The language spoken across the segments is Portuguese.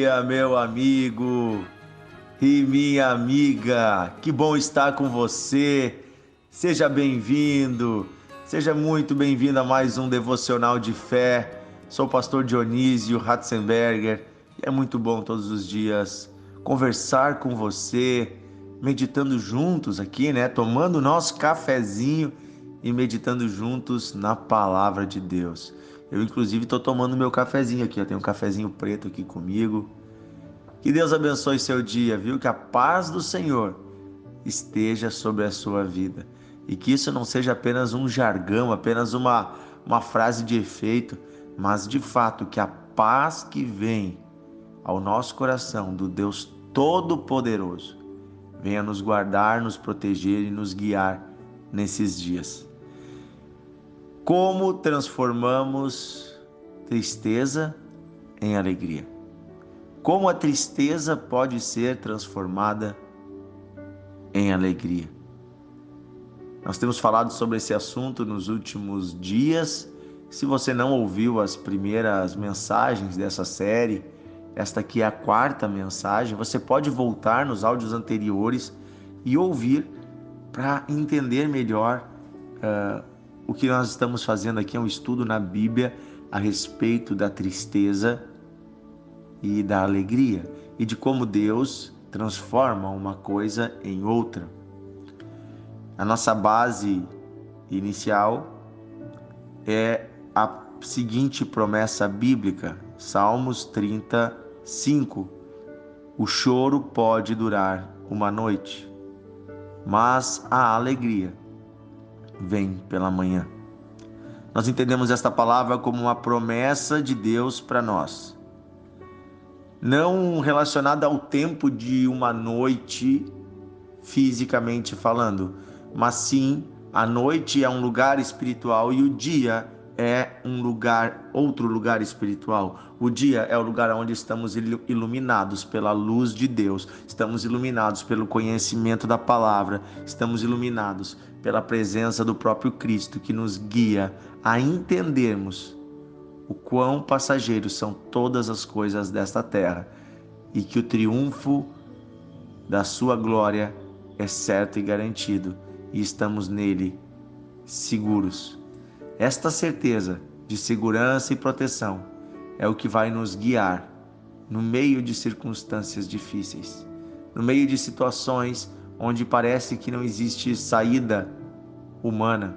dia, meu amigo e minha amiga. Que bom estar com você. Seja bem-vindo, seja muito bem-vindo a mais um Devocional de Fé. Sou o pastor Dionísio Ratzenberger e é muito bom todos os dias conversar com você, meditando juntos aqui, tomando o nosso cafezinho e meditando juntos na palavra de Deus. Eu, inclusive, estou tomando meu cafezinho aqui. Eu tenho um cafezinho preto aqui comigo. Que Deus abençoe seu dia, viu? Que a paz do Senhor esteja sobre a sua vida. E que isso não seja apenas um jargão, apenas uma frase de efeito, mas de fato que a paz que vem ao nosso coração do Deus Todo-Poderoso venha nos guardar, nos proteger e nos guiar nesses dias. Como transformamos tristeza em alegria? Como a tristeza pode ser transformada em alegria? Nós temos falado sobre esse assunto nos últimos dias. Se você não ouviu as primeiras mensagens dessa série, esta aqui é a quarta mensagem, você pode voltar nos áudios anteriores e ouvir para entender melhor o que nós estamos fazendo aqui. É um estudo na Bíblia a respeito da tristeza e da alegria e de como Deus transforma uma coisa em outra. A nossa base inicial é a seguinte promessa bíblica, Salmos 35. O choro pode durar uma noite, mas a alegria vem pela manhã. Nós entendemos esta palavra como uma promessa de Deus para nós, não relacionada ao tempo de uma noite fisicamente falando, mas sim a noite é um lugar espiritual e o dia é outro lugar espiritual. O dia é o lugar onde estamos iluminados pela luz de Deus, estamos iluminados pelo conhecimento da palavra, estamos iluminados pela presença do próprio Cristo que nos guia a entendermos o quão passageiros são todas as coisas desta terra e que o triunfo da sua glória é certo e garantido e estamos nele seguros. Esta certeza de segurança e proteção é o que vai nos guiar no meio de circunstâncias difíceis, no meio de situações onde parece que não existe saída humana,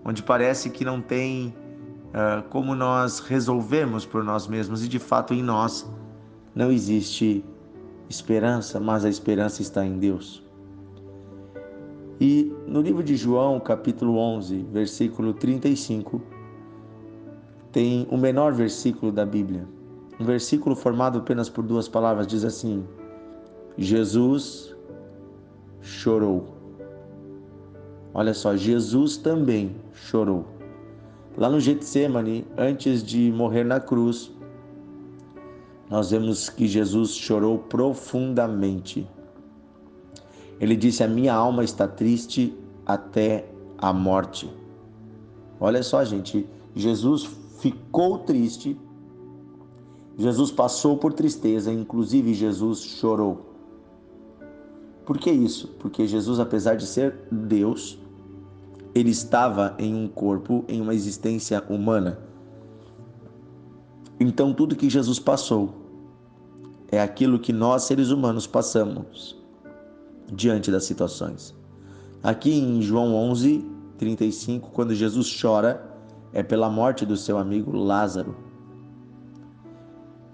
onde parece que não tem como nós resolvermos por nós mesmos e de fato em nós não existe esperança, mas a esperança está em Deus. E no livro de João, capítulo 11, versículo 35, tem o menor versículo da Bíblia. Um versículo formado apenas por duas palavras, diz assim: Jesus chorou. Olha só, Jesus também chorou. Lá no Getsemane, antes de morrer na cruz, nós vemos que Jesus chorou profundamente. Ele disse: a minha alma está triste até a morte. Olha só, gente, Jesus ficou triste, Jesus passou por tristeza, inclusive Jesus chorou. Por que isso? Porque Jesus, apesar de ser Deus, ele estava em um corpo, em uma existência humana. Então tudo que Jesus passou é aquilo que nós, seres humanos, passamos diante das situações. Aqui em João 11, 35, quando Jesus chora, é pela morte do seu amigo Lázaro.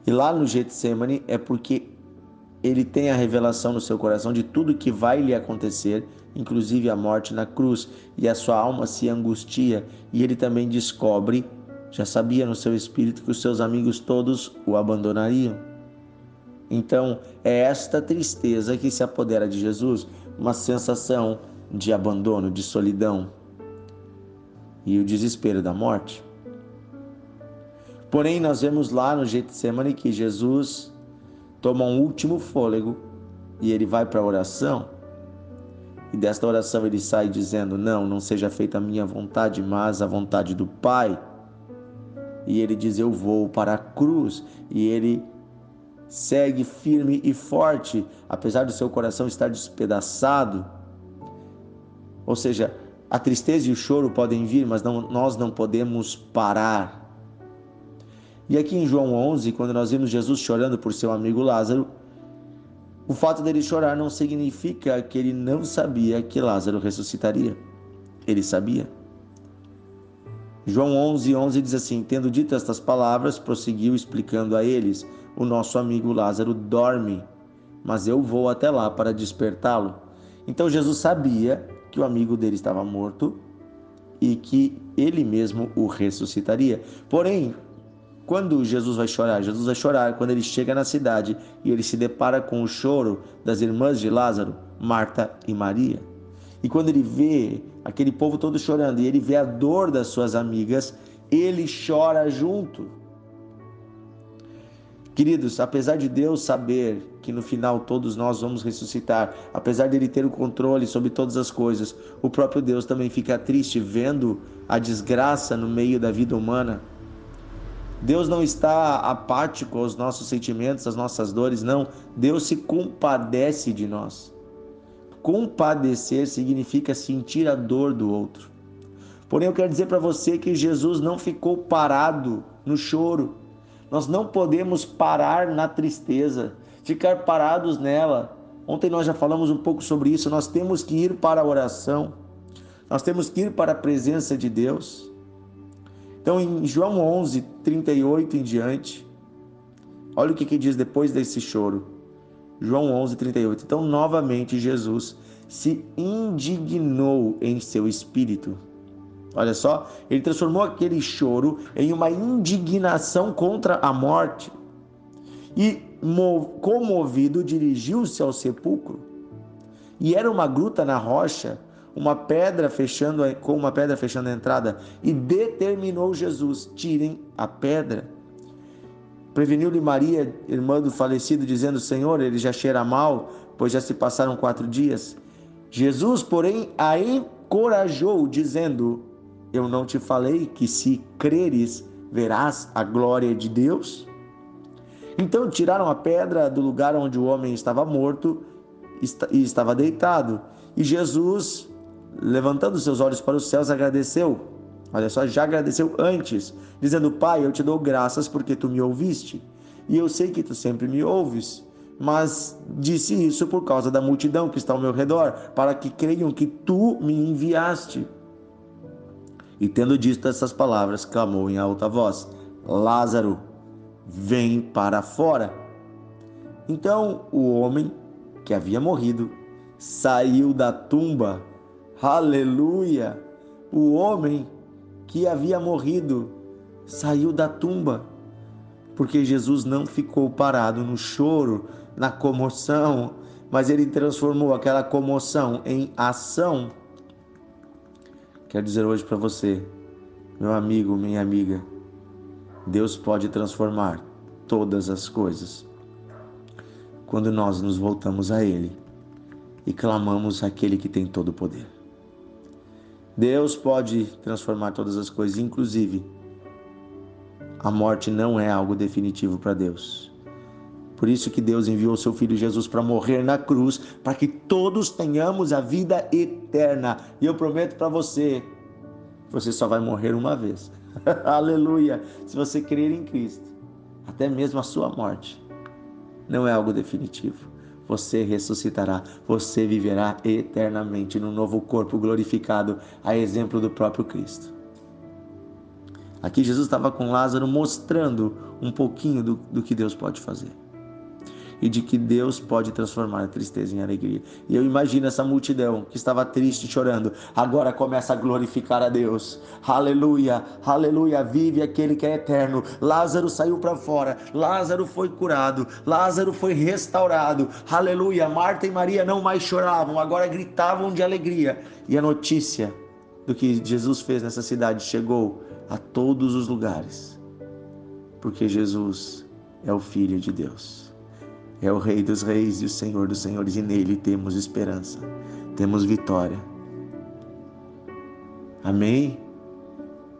E lá no Getsemane é porque ele tem a revelação no seu coração de tudo que vai lhe acontecer, inclusive a morte na cruz, e a sua alma se angustia, e ele também descobre, já sabia no seu espírito, que os seus amigos todos o abandonariam. Então, é esta tristeza que se apodera de Jesus, uma sensação de abandono, de solidão e o desespero da morte. Porém, nós vemos lá no Getsemane que Jesus toma um último fôlego e ele vai para a oração. E desta oração ele sai dizendo: não seja feita a minha vontade, mas a vontade do Pai. E ele diz: eu vou para a cruz. E ele segue firme e forte, apesar do seu coração estar despedaçado. Ou seja, a tristeza e o choro podem vir, mas nós não podemos parar. E aqui em João 11, quando nós vimos Jesus chorando por seu amigo Lázaro, o fato dele chorar não significa que ele não sabia que Lázaro ressuscitaria. Ele sabia. João 11:11 diz assim: tendo dito estas palavras, prosseguiu explicando a eles: o nosso amigo Lázaro dorme, mas eu vou até lá para despertá-lo. Então Jesus sabia que o amigo dele estava morto e que ele mesmo o ressuscitaria. Porém, quando Jesus vai chorar? Jesus vai chorar quando ele chega na cidade e ele se depara com o choro das irmãs de Lázaro, Marta e Maria. E quando ele vê aquele povo todo chorando e ele vê a dor das suas amigas, ele chora junto. Queridos, apesar de Deus saber que no final todos nós vamos ressuscitar, apesar de Ele ter o controle sobre todas as coisas, o próprio Deus também fica triste vendo a desgraça no meio da vida humana. Deus não está apático aos nossos sentimentos, às nossas dores, não. Deus se compadece de nós. Compadecer significa sentir a dor do outro. Porém, eu quero dizer para você que Jesus não ficou parado no choro. Nós não podemos parar na tristeza, ficar parados nela. Ontem nós já falamos um pouco sobre isso. Nós temos que ir para a oração. Nós temos que ir para a presença de Deus. Então, em João 11:38 em diante, olha o que diz depois desse choro. João 11:38. Então, novamente, Jesus se indignou em seu espírito. Olha só, ele transformou aquele choro em uma indignação contra a morte. E, comovido, dirigiu-se ao sepulcro. E era uma gruta na rocha, com uma pedra fechando a entrada. E determinou Jesus: tirem a pedra. Preveniu-lhe Maria, irmã do falecido, dizendo: Senhor, ele já cheira mal, pois já se passaram 4 dias. Jesus, porém, a encorajou, dizendo: eu não te falei que se creres, verás a glória de Deus? Então tiraram a pedra do lugar onde o homem estava morto e estava deitado. E Jesus, levantando seus olhos para os céus, agradeceu. Olha só, já agradeceu antes, dizendo: Pai, eu te dou graças porque tu me ouviste. E eu sei que tu sempre me ouves. Mas disse isso por causa da multidão que está ao meu redor, para que creiam que tu me enviaste. E tendo dito essas palavras, clamou em alta voz: Lázaro, vem para fora. Então o homem que havia morrido saiu da tumba. Aleluia! O homem que havia morrido saiu da tumba, porque Jesus não ficou parado no choro, na comoção, mas ele transformou aquela comoção em ação. Quero dizer hoje para você, meu amigo, minha amiga, Deus pode transformar todas as coisas quando nós nos voltamos a Ele e clamamos àquele que tem todo o poder. Deus pode transformar todas as coisas, inclusive a morte não é algo definitivo para Deus. Por isso que Deus enviou seu Filho Jesus para morrer na cruz, para que todos tenhamos a vida eterna. E eu prometo para você, você só vai morrer uma vez. Aleluia! Se você crer em Cristo, até mesmo a sua morte não é algo definitivo. Você ressuscitará, você viverá eternamente num novo corpo glorificado, a exemplo do próprio Cristo. Aqui Jesus estava com Lázaro mostrando um pouquinho do que Deus pode fazer. E de que Deus pode transformar a tristeza em alegria. E eu imagino essa multidão que estava triste, chorando, agora começa a glorificar a Deus. Aleluia, aleluia, vive aquele que é eterno. Lázaro saiu para fora, Lázaro foi curado, Lázaro foi restaurado. Aleluia, Marta e Maria não mais choravam, agora gritavam de alegria. E a notícia do que Jesus fez nessa cidade chegou a todos os lugares, porque Jesus é o Filho de Deus. É o Rei dos Reis e o Senhor dos Senhores, e nele temos esperança, temos vitória. Amém?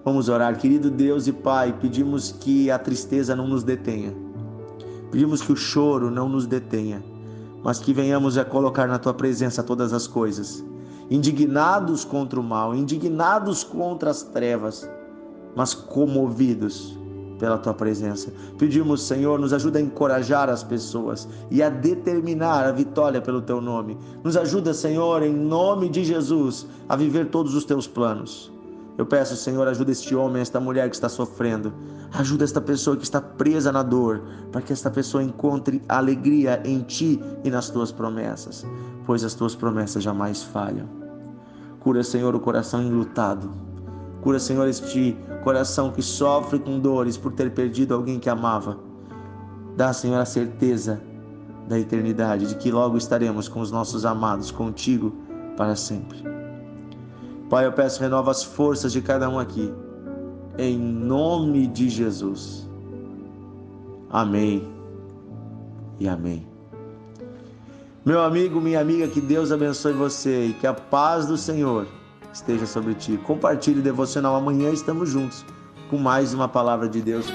Vamos orar. Querido Deus e Pai, pedimos que a tristeza não nos detenha. Pedimos que o choro não nos detenha, mas que venhamos a colocar na tua presença todas as coisas, indignados contra o mal, indignados contra as trevas, mas comovidos pela tua presença. Pedimos, Senhor, nos ajuda a encorajar as pessoas e a determinar a vitória pelo teu nome. Nos ajuda, Senhor, em nome de Jesus, a viver todos os teus planos. Eu peço, Senhor, ajuda este homem, esta mulher que está sofrendo. Ajuda esta pessoa que está presa na dor, para que esta pessoa encontre alegria em ti e nas tuas promessas, pois as tuas promessas jamais falham. Cura, Senhor, o coração enlutado. Cura, Senhor, este coração que sofre com dores por ter perdido alguém que amava. Dá, Senhor, a certeza da eternidade, de que logo estaremos com os nossos amados, contigo para sempre. Pai, eu peço, renova as forças de cada um aqui, em nome de Jesus. Amém e amém. Meu amigo, minha amiga, que Deus abençoe você e que a paz do Senhor esteja sobre ti. Compartilhe o devocional. Amanhã estamos juntos com mais uma palavra de Deus.